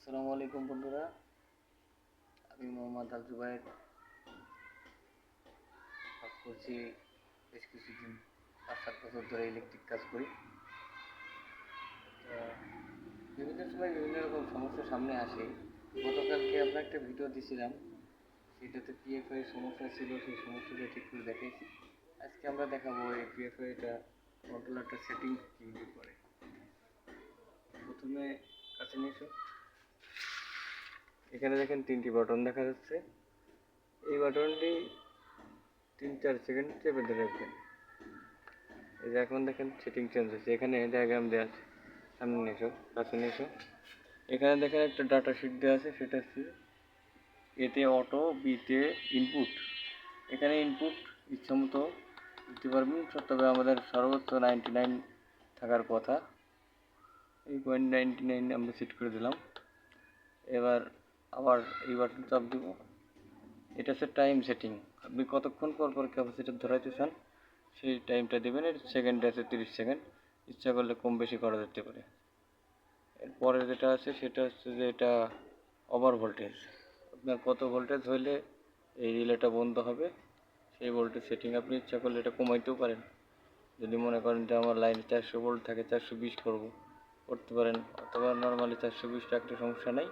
আসসালামু আলাইকুম বন্ধুরা, আমি মোহাম্মদ আল জুবাইর। কাজ করছি বেশ কিছুদিন, 5-7 বছর ধরে ইলেকট্রিক কাজ করি। বিভিন্ন সময় বিভিন্ন রকম সমস্যার সামনে আসে। গতকালকে আপনার একটা ভিডিও দিয়েছিলাম, সেটাতে পিএফআই সমস্যা ছিল, সেই সমস্যাটা ঠিক করে দেখাইছি। আজকে আমরা দেখাবো এই পিএফআইটা কন্ট্রোলারটা সেটিং কীভাবে করে। প্রথমে কাছে নিয়ে এসো। এখানে দেখেন 3টি বাটন দেখা যাচ্ছে। এই বাটনটি 3-4 সেকেন্ড চেপে ধরে রাখবেন। এই যে এখন দেখেন সেটিং চেঞ্জ হয়েছে। এখানে ডায়াগ্রাম দেওয়া আছে, সামনে নিয়ে এসো, কাছে নিয়ে এসো। এখানে দেখেন একটা ডাটা শিট দেওয়া আছে, সেটা হচ্ছে এতে অটো, বিতে ইনপুট। এখানে ইনপুট ইচ্ছা মতো দিতে পারবেন, তবে আমাদের সর্বোচ্চ 99 থাকার কথা। এই 0.99 আমরা সেট করে দিলাম। এবার আবার এই বাটন চাপ দিব। এটা হচ্ছে টাইম সেটিং। আপনি কতক্ষণ পর পর ক্যাপাসিটার ধরাইতে চান সেই টাইমটা দেবেন। এর সেকেন্ড আছে 30 সেকেন্ড, ইচ্ছা করলে কম বেশি করা যেতে পারে। এরপরে যেটা আছে সেটা হচ্ছে যে এটা ওভার ভোল্টেজ। আপনার কত ভোল্টেজ হইলে এই রিলেটা বন্ধ হবে সেই ভোল্টেজ সেটিং। আপনি ইচ্ছা করলে এটা কমাইতেও পারেন। যদি মনে করেন যে আমার লাইনে 400 ভোল্ট থাকে, 420 করতে পারেন, অথবা নর্মালি 420 রাখতে সমস্যা নেই।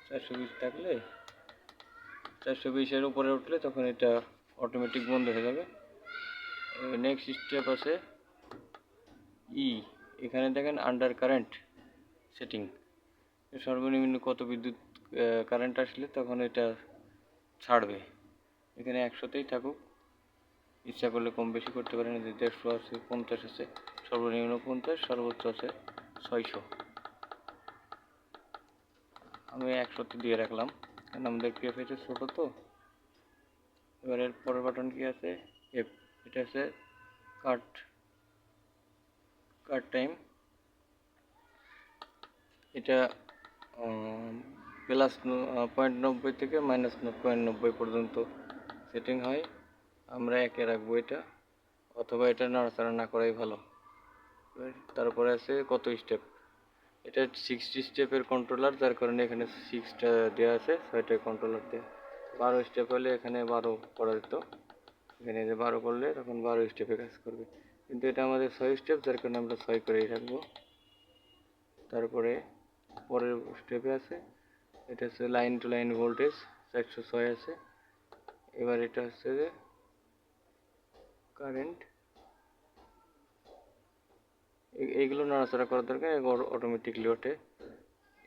420 থাকলে 420-এর উপরে উঠলে তখন এটা অটোমেটিক বন্ধ হয়ে যাবে। নেক্সট স্টেপ আছে এখানে দেখেন আন্ডার কারেন্ট সেটিং। সর্বনিম্ন কত বিদ্যুৎ কারেন্ট আসলে তখন এটা ছাড়বে। এখানে 100তেই থাকুক, ইচ্ছা করলে কম বেশি করতে পারেন। 150 আছে, 50 আছে, সর্বনিম্ন 50, সর্বোচ্চ আছে 600। আমি 100তে দিয়ে রাখলাম, কারণ আমাদের পিএফআইটা ছোটো তো। এবার এর পরের বাটন কি আছে, এফ। এটা আছে কাট টাইম। এটা প্লাস 0.90 থেকে মাইনাস 0.90 পর্যন্ত সেটিং হয়। আমরা একে রাখবো এটা, অথবা এটা নাড়াচাড়া না করাই ভালো। তারপরে আছে কত স্টেপ। এটা 60 স্টেপের কন্ট্রোলার, যার কারণে এখানে 6টা দেওয়া আছে, 6টা কন্ট্রোলার দেওয়া। 12 স্টেপ হলে এখানে 12 করা যেত। এখানে যে 12 করলে তখন 12 স্টেপে কাজ করবে, কিন্তু এটা আমাদের 6 স্টেপ, যার কারণে আমরা 6 করেই রাখবো। তারপরে পরের স্টেপে আছে, এটা হচ্ছে লাইন টু লাইন ভোল্টেজ, 406 আছে। এবার এটা হচ্ছে যে কারেন্ট। এইগুলো নাড়াচাড়া করার দরকার, অটোমেটিকলি ওঠে।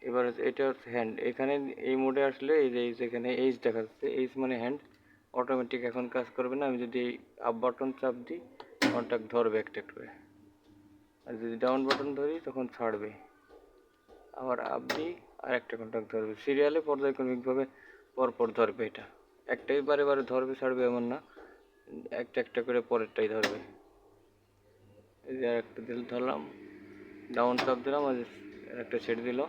এবার এটা হচ্ছে হ্যান্ড। এখানে এই মোডে আসলে এই যে যেখানে এইচ দেখা যাচ্ছে, এইচ মানে হ্যান্ড, অটোমেটিক এখন কাজ করবে না। আমি যদি আপ বাটন চাপ দিই কন্ট্যাক্ট ধরবে একটা করে, আর যদি ডাউন বাটন ধরি তখন ছাড়বে। আবার আপ দিই আর একটা কন্ট্যাক্ট ধরবে। সিরিয়ালে পর্যায়ক্রমিকভাবে পরপর ধরবে। এটা একটাই বারে বারে ধরবে ছাড়বে এমন না, একটা একটা করে পরেরটাই ধরবে। এই যে একটা দিল ধরলাম, ডাউন চাপ দিলাম, আর একটা ছেড়ে দিল,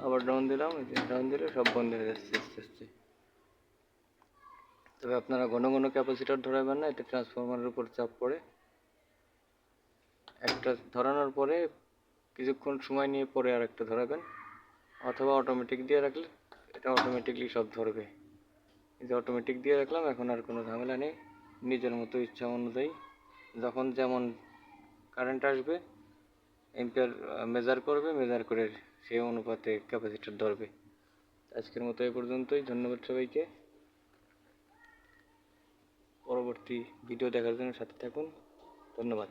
আবার ডাউন দিলাম, এই যে ডাউন দিলে সব বন্ধ হয়ে যাচ্ছে আস্তে আস্তে। তবে আপনারা ঘন ঘন ক্যাপাসিটর ধরাবেন না, এতে ট্রান্সফরমারের উপর চাপ পড়ে। একটা ধরানোর পরে কিছুক্ষণ সময় নিয়ে পরে আর একটা ধরাবেন, অথবা অটোমেটিক দিয়ে রাখলে এটা অটোমেটিকলি সব ধরবে। এই যে অটোমেটিক দিয়ে রাখলাম, এখন আর কোনো ঝামেলা নেই। নিজের মতো ইচ্ছা অনুযায়ী যখন যেমন কারেন্ট আসবে এম্পিয়ার মেজার করবে, মেজার করে সেই অনুপাতে ক্যাপাসিটর ধরবে। আজকের মতো এই পর্যন্তই। ধন্যবাদ সবাইকে। পরবর্তী ভিডিও দেখার জন্য সাথে থাকুন। ধন্যবাদ।